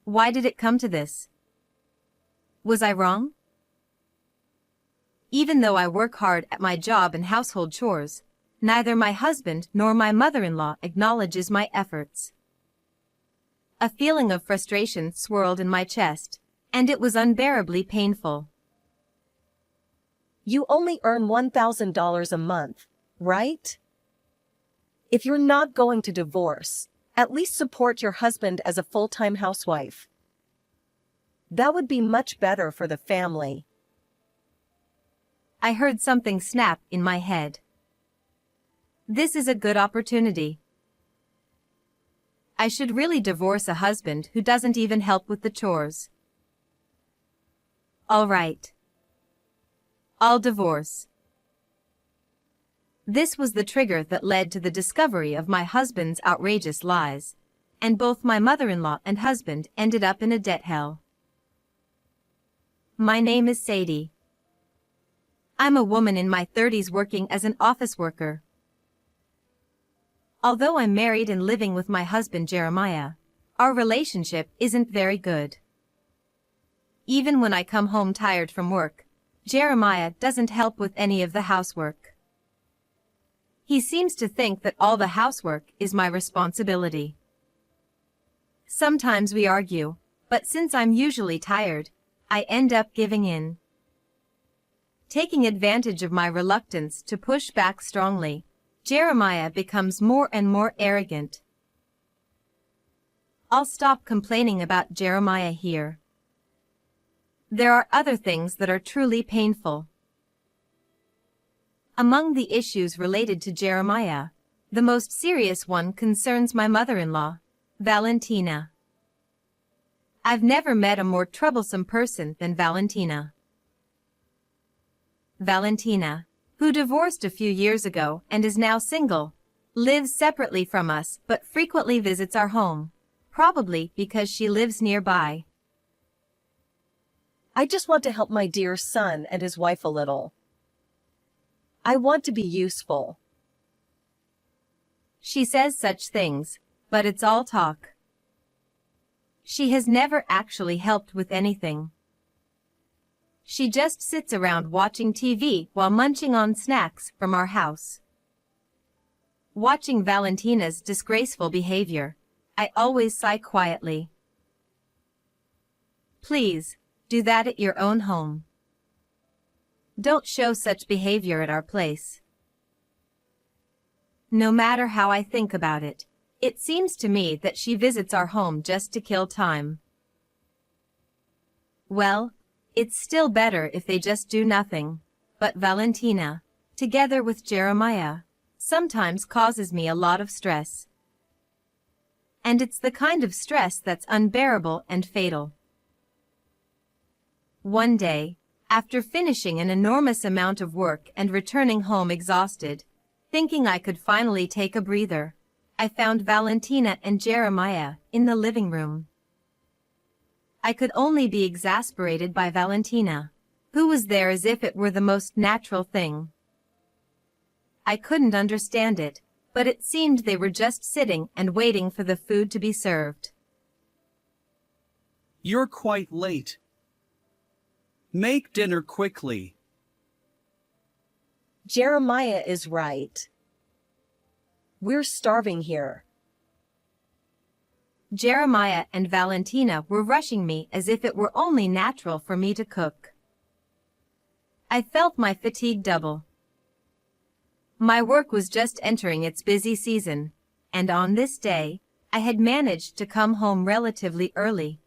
Why did it come to this? Was I wrong? Even though I work hard at my job and household chores, neither my husband nor my mother-in-law acknowledges my efforts. A feeling of frustration swirled in my chest, and it was unbearably painful. You only earn $1,000 a month, right? If you're not going to divorce, at least support your husband as a full-time housewife. That would be much better for the family. I heard something snap in my head. This is a good opportunity. I should really divorce a husband who doesn't even help with the chores. All right. I'll divorce. This was the trigger that led to the discovery of my husband's outrageous lies, and both my mother-in-law and husband ended up in a debt hell. My name is Sadie. I'm a woman in my 30s working as an office worker. Although I'm married and living with my husband Jeremiah, our relationship isn't very good. Even when I come home tired from work, Jeremiah doesn't help with any of the housework. He seems to think that all the housework is my responsibility. Sometimes we argue, but since I'm usually tired, I end up giving in. Taking advantage of my reluctance to push back strongly, Jeremiah becomes more and more arrogant. I'll stop complaining about Jeremiah here. There are other things that are truly painful. Among the issues related to Jeremiah, the most serious one concerns my mother-in-law, Valentina. I've never met a more troublesome person than Valentina. Valentina, who divorced a few years ago and is now single, lives separately from us but frequently visits our home, probably because she lives nearby. I just want to help my dear son and his wife a little. I want to be useful. She says such things, but it's all talk. She has never actually helped with anything. She just sits around watching TV while munching on snacks from our house. Watching Valentina's disgraceful behavior, I always sigh quietly. Please, do that at your own home. Don't show such behavior at our place. No matter how I think about it, it seems to me that she visits our home just to kill time. Well, it's still better if they just do nothing, but Valentina, together with Jeremiah, sometimes causes me a lot of stress. And it's the kind of stress that's unbearable and fatal. One day, after finishing an enormous amount of work and returning home exhausted, thinking I could finally take a breather, I found Valentina and Jeremiah in the living room. I could only be exasperated by Valentina, who was there as if it were the most natural thing. I couldn't understand it, but it seemed they were just sitting and waiting for the food to be served. You're quite late. Make dinner quickly. Jeremiah is right. We're starving here. Jeremiah and Valentina were rushing me as if it were only natural for me to cook. I felt my fatigue double. My work was just entering its busy season, and on this day, I had managed to come home relatively early.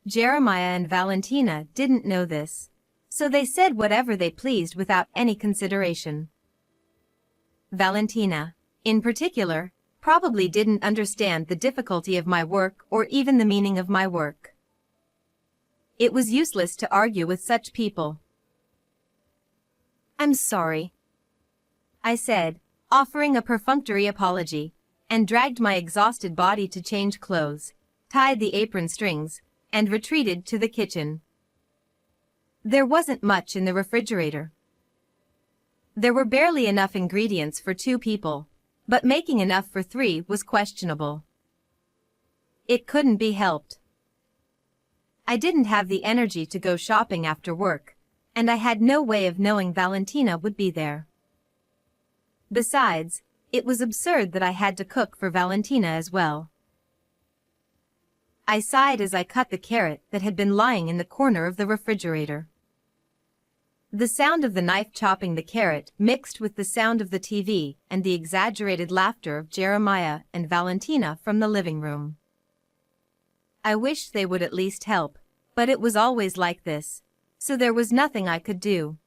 Jeremiah and Valentina didn't know this, so they said whatever they pleased without any consideration. Valentina, in particular, probably didn't understand the difficulty of my work or even the meaning of my work. It was useless to argue with such people. I'm sorry, I said, offering a perfunctory apology, and dragged my exhausted body to change clothes, tied the apron strings, and retreated to the kitchen. There wasn't much in the refrigerator. There were barely enough ingredients for 2 people, but making enough for 3 was questionable. It couldn't be helped. I didn't have the energy to go shopping after work, and I had no way of knowing Valentina would be there. Besides, it was absurd that I had to cook for Valentina as well. I sighed as I cut the carrot that had been lying in the corner of the refrigerator. The sound of the knife chopping the carrot mixed with the sound of the TV and the exaggerated laughter of Jeremiah and Valentina from the living room. I wished they would at least help, but it was always like this, so there was nothing I could do.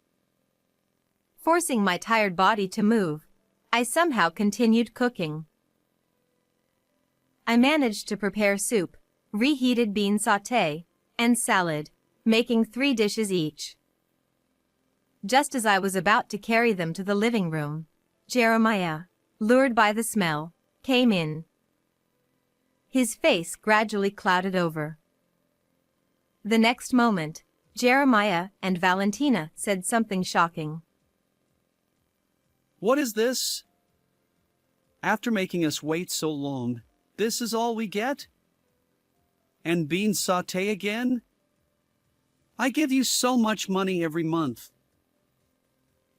Forcing my tired body to move, I somehow continued cooking. I managed to prepare soup, reheated bean sauté, and salad, making 3 dishes each. Just as I was about to carry them to the living room, Jeremiah, lured by the smell, came in. His face gradually clouded over. The next moment, Jeremiah and Valentina said something shocking. What is this? After making us wait so long, this is all we get? And bean sauté again? I give you so much money every month.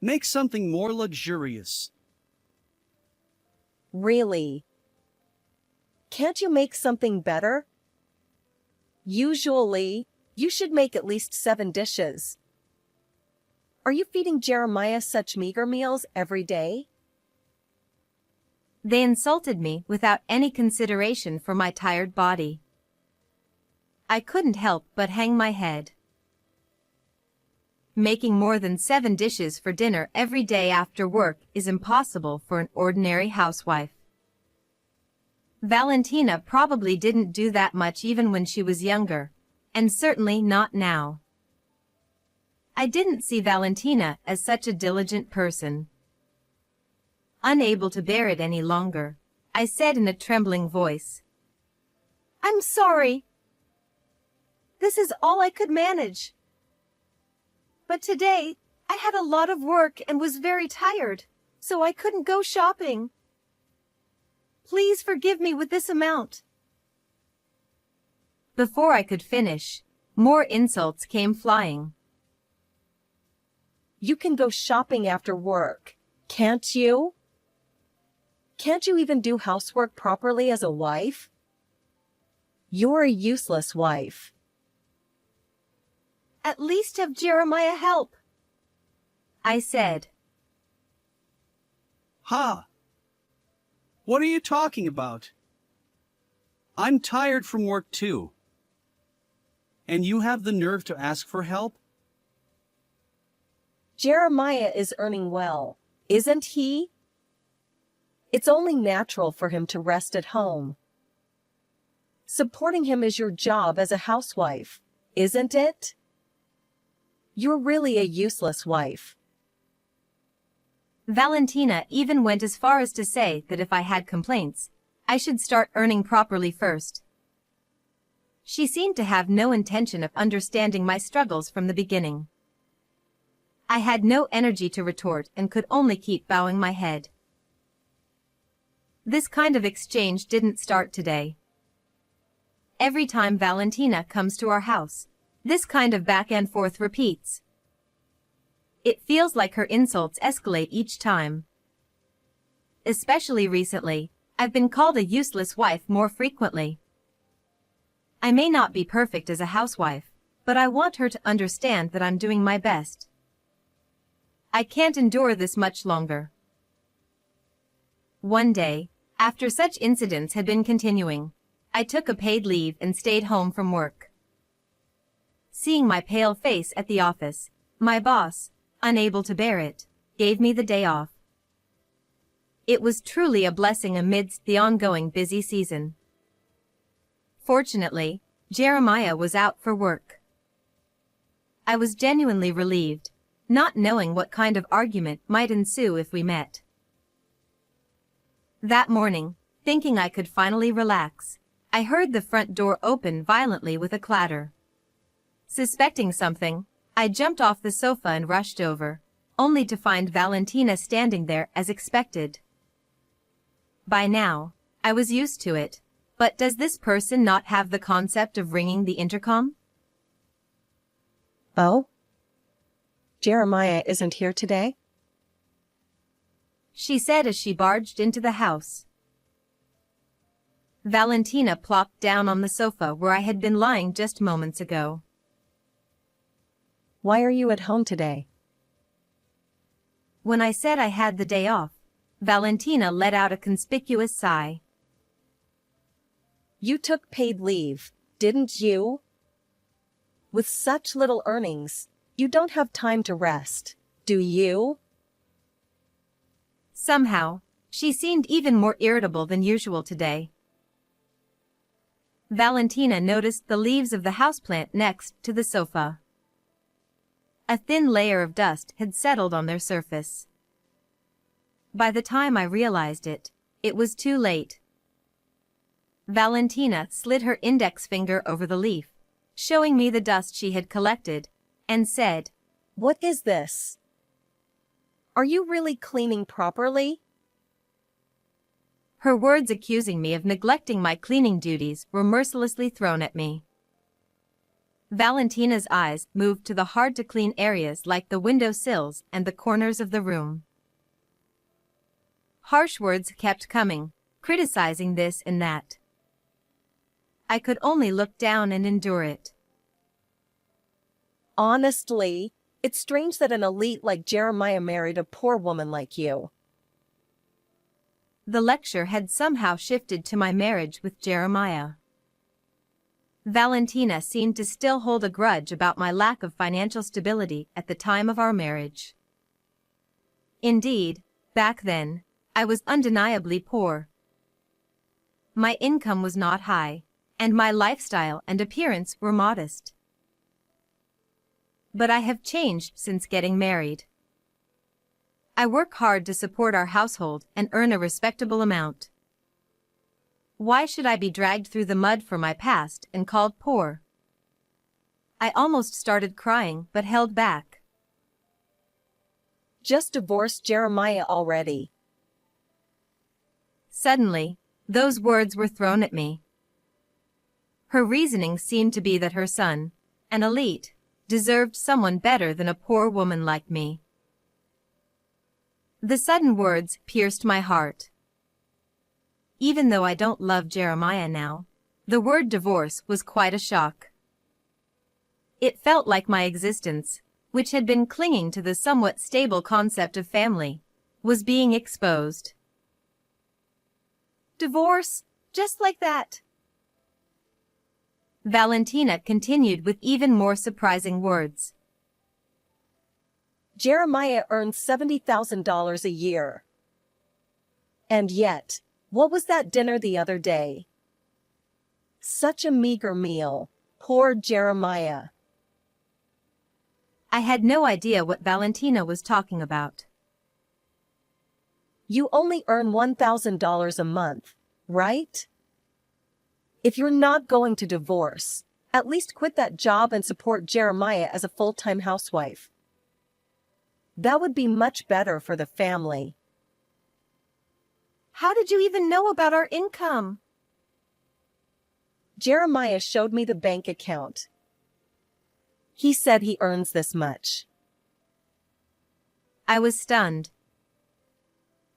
Make something more luxurious. Really? Can't you make something better? Usually, you should make at least 7 dishes. Are you feeding Jeremiah such meager meals every day? They insulted me without any consideration for my tired body. I couldn't help but hang my head. Making more than 7 dishes for dinner every day after work is impossible for an ordinary housewife. Valentina probably didn't do that much even when she was younger, and certainly not now. I didn't see Valentina as such a diligent person. Unable to bear it any longer, I said in a trembling voice, "I'm sorry. This is all I could manage. But today, I had a lot of work and was very tired, so I couldn't go shopping. Please forgive me with this amount." Before I could finish, more insults came flying. You can go shopping after work, can't you? Can't you even do housework properly as a wife? You're a useless wife. At least have Jeremiah help, I said. Ha! What are you talking about? I'm tired from work too. And you have the nerve to ask for help? Jeremiah is earning well, isn't he? It's only natural for him to rest at home. Supporting him is your job as a housewife, isn't it? You're really a useless wife. Valentina even went as far as to say that if I had complaints, I should start earning properly first. She seemed to have no intention of understanding my struggles from the beginning. I had no energy to retort and could only keep bowing my head. This kind of exchange didn't start today. Every time Valentina comes to our house, this kind of back and forth repeats. It feels like her insults escalate each time. Especially recently, I've been called a useless wife more frequently. I may not be perfect as a housewife, but I want her to understand that I'm doing my best. I can't endure this much longer. One day, after such incidents had been continuing, I took a paid leave and stayed home from work. Seeing my pale face at the office, my boss, unable to bear it, gave me the day off. It was truly a blessing amidst the ongoing busy season. Fortunately, Jeremiah was out for work. I was genuinely relieved, not knowing what kind of argument might ensue if we met. That morning, thinking I could finally relax, I heard the front door open violently with a clatter. Suspecting something, I jumped off the sofa and rushed over, only to find Valentina standing there as expected. By now, I was used to it, But does this person not have the concept of ringing the intercom? Oh? Jeremiah isn't here today? She said as she barged into the house. Valentina plopped down on the sofa where I had been lying just moments ago. Why are you at home today? When I said I had the day off, Valentina let out a conspicuous sigh. You took paid leave, didn't you? With such little earnings, you don't have time to rest, do you? Somehow, she seemed even more irritable than usual today. Valentina noticed the leaves of the houseplant next to the sofa. A thin layer of dust had settled on their surface. By the time I realized it, it was too late. Valentina slid her index finger over the leaf, showing me the dust she had collected, and said, What is this? Are you really cleaning properly? Her words accusing me of neglecting my cleaning duties were mercilessly thrown at me. Valentina's eyes moved to the hard-to-clean areas like the window sills and the corners of the room. Harsh words kept coming, criticizing this and that. I could only look down and endure it. Honestly, it's strange that an elite like Jeremiah married a poor woman like you. The lecture had somehow shifted to my marriage with Jeremiah. Valentina seemed to still hold a grudge about my lack of financial stability at the time of our marriage. Indeed, back then, I was undeniably poor. My income was not high, and my lifestyle and appearance were modest. But I have changed since getting married. I work hard to support our household and earn a respectable amount. Why should I be dragged through the mud for my past and called poor? I almost started crying but held back. Just divorced Jeremiah already. Suddenly, those words were thrown at me. Her reasoning seemed to be that her son, an elite, deserved someone better than a poor woman like me. The sudden words pierced my heart. Even though I don't love Jeremiah now, the word divorce was quite a shock. It felt like my existence, which had been clinging to the somewhat stable concept of family, was being exposed. Divorce, just like that. Valentina continued with even more surprising words. Jeremiah earns $70,000 a year. And yet, what was that dinner the other day? Such a meager meal. Poor Jeremiah. I had no idea what Valentina was talking about. You only earn $1,000 a month, right? If you're not going to divorce, at least quit that job and support Jeremiah as a full-time housewife. That would be much better for the family. How did you even know about our income? Jeremiah showed me the bank account. He said he earns this much. I was stunned.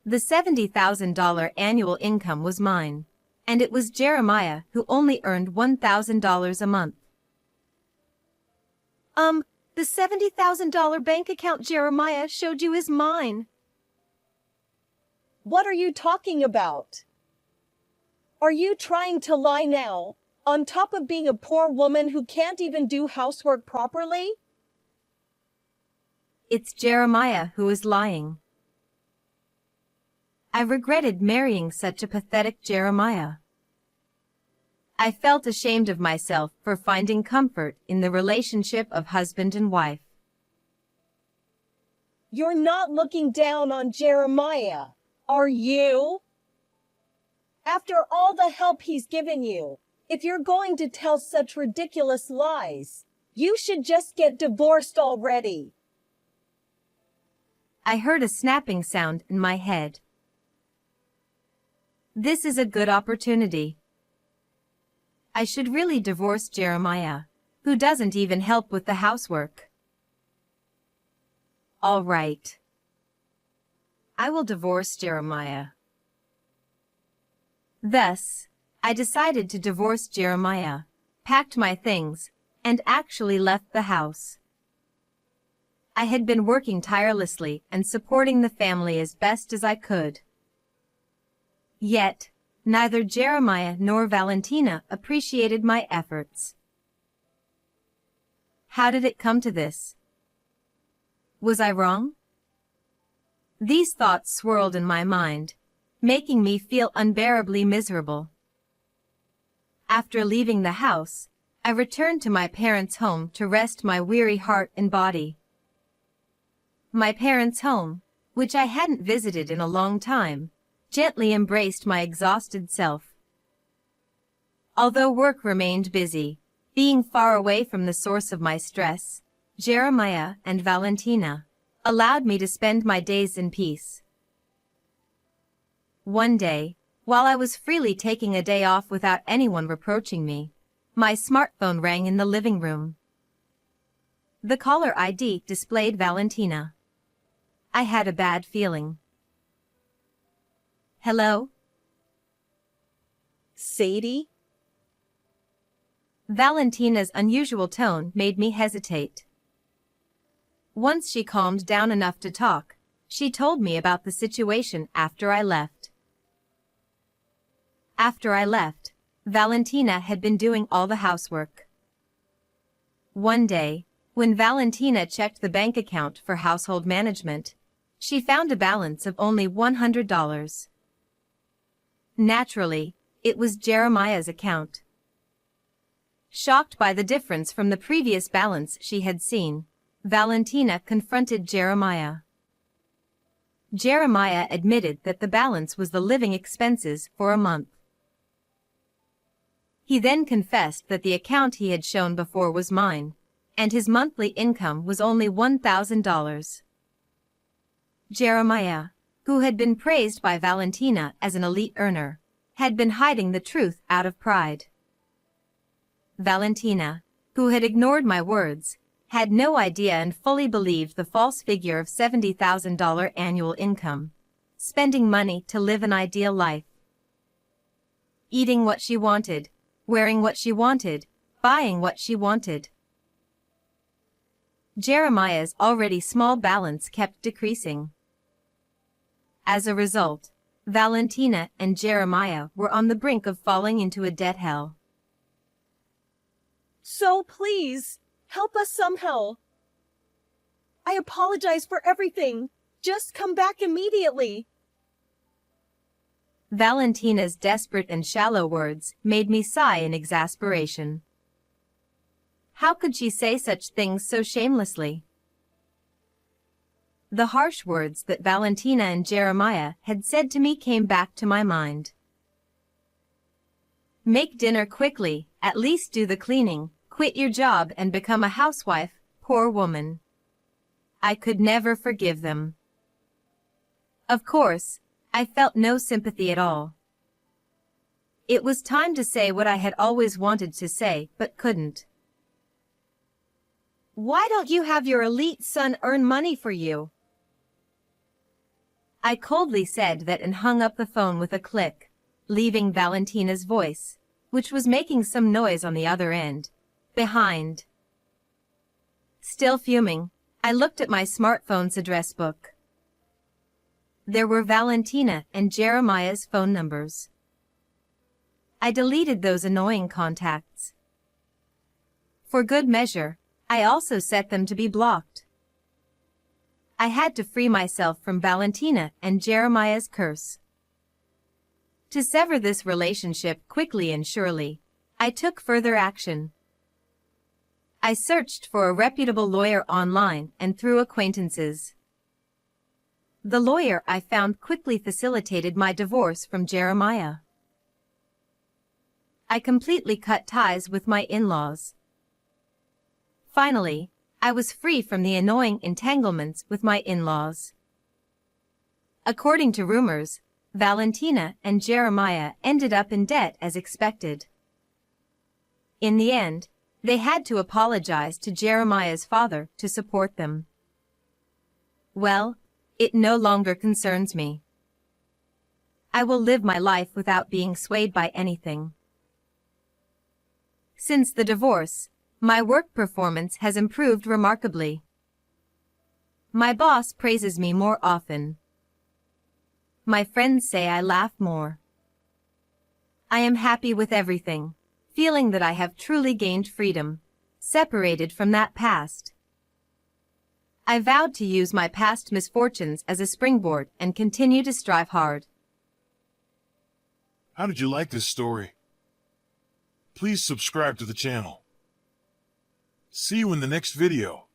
The $70,000 annual income was mine, and it was Jeremiah who only earned $1,000 a month. The $70,000 bank account Jeremiah showed you is mine. What are you talking about? Are you trying to lie now, on top of being a poor woman who can't even do housework properly? It's Jeremiah who is lying. I regretted marrying such a pathetic Jeremiah. I felt ashamed of myself for finding comfort in the relationship of husband and wife. You're not looking down on Jeremiah, are you? After all the help he's given you, if you're going to tell such ridiculous lies, you should just get divorced already. I heard a snapping sound in my head. This is a good opportunity. I should really divorce Jeremiah, who doesn't even help with the housework. All right. I will divorce Jeremiah. Thus, I decided to divorce Jeremiah, packed my things, and actually left the house. I had been working tirelessly and supporting the family as best as I could. Yet, neither Jeremiah nor Valentina appreciated my efforts. How did it come to this? Was I wrong? These thoughts swirled in my mind, making me feel unbearably miserable. After leaving the house, I returned to my parents' home to rest my weary heart and body. My parents' home, which I hadn't visited in a long time, gently embraced my exhausted self. Although work remained busy, being far away from the source of my stress, Jeremiah and Valentina allowed me to spend my days in peace. One day, while I was freely taking a day off without anyone reproaching me, my smartphone rang in the living room. The caller ID displayed Valentina. I had a bad feeling. Hello? Sadie? Valentina's unusual tone made me hesitate. Once she calmed down enough to talk, she told me about the situation after I left. After I left, Valentina had been doing all the housework. One day, when Valentina checked the bank account for household management, she found a balance of only $100. Naturally, it was Jeremiah's account. Shocked by the difference from the previous balance she had seen, Valentina confronted Jeremiah. Jeremiah admitted that the balance was the living expenses for a month. He then confessed that the account he had shown before was mine, and his monthly income was only $1,000. Jeremiah, who had been praised by Valentina as an elite earner, had been hiding the truth out of pride. Valentina, who had ignored my words, had no idea and fully believed the false figure of $70,000 annual income, spending money to live an ideal life. Eating what she wanted, wearing what she wanted, buying what she wanted. Jeremiah's already small balance kept decreasing. As a result, Valentina and Jeremiah were on the brink of falling into a debt hell. So please, help us somehow. I apologize for everything. Just come back immediately. Valentina's desperate and shallow words made me sigh in exasperation. How could she say such things so shamelessly? The harsh words that Valentina and Jeremiah had said to me came back to my mind. Make dinner quickly, at least do the cleaning, quit your job and become a housewife, poor woman. I could never forgive them. Of course, I felt no sympathy at all. It was time to say what I had always wanted to say but couldn't. Why don't you have your elite son earn money for you? I coldly said that and hung up the phone with a click, leaving Valentina's voice, which was making some noise on the other end, behind. Still fuming, I looked at my smartphone's address book. There were Valentina and Jeremiah's phone numbers. I deleted those annoying contacts. For good measure, I also set them to be blocked. I had to free myself from Valentina and Jeremiah's curse. To sever this relationship quickly and surely, I took further action. I searched for a reputable lawyer online and through acquaintances. The lawyer I found quickly facilitated my divorce from Jeremiah. I completely cut ties with my in-laws. Finally, I was free from the annoying entanglements with my in-laws. According to rumors, Valentina and Jeremiah ended up in debt as expected. In the end, they had to apologize to Jeremiah's father to support them. Well, it no longer concerns me. I will live my life without being swayed by anything. Since the divorce, my work performance has improved remarkably. My boss praises me more often. My friends say I laugh more. I am happy with everything, feeling that I have truly gained freedom, separated from that past. I vowed to use my past misfortunes as a springboard and continue to strive hard. How did you like this story? Please subscribe to the channel. See you in the next video.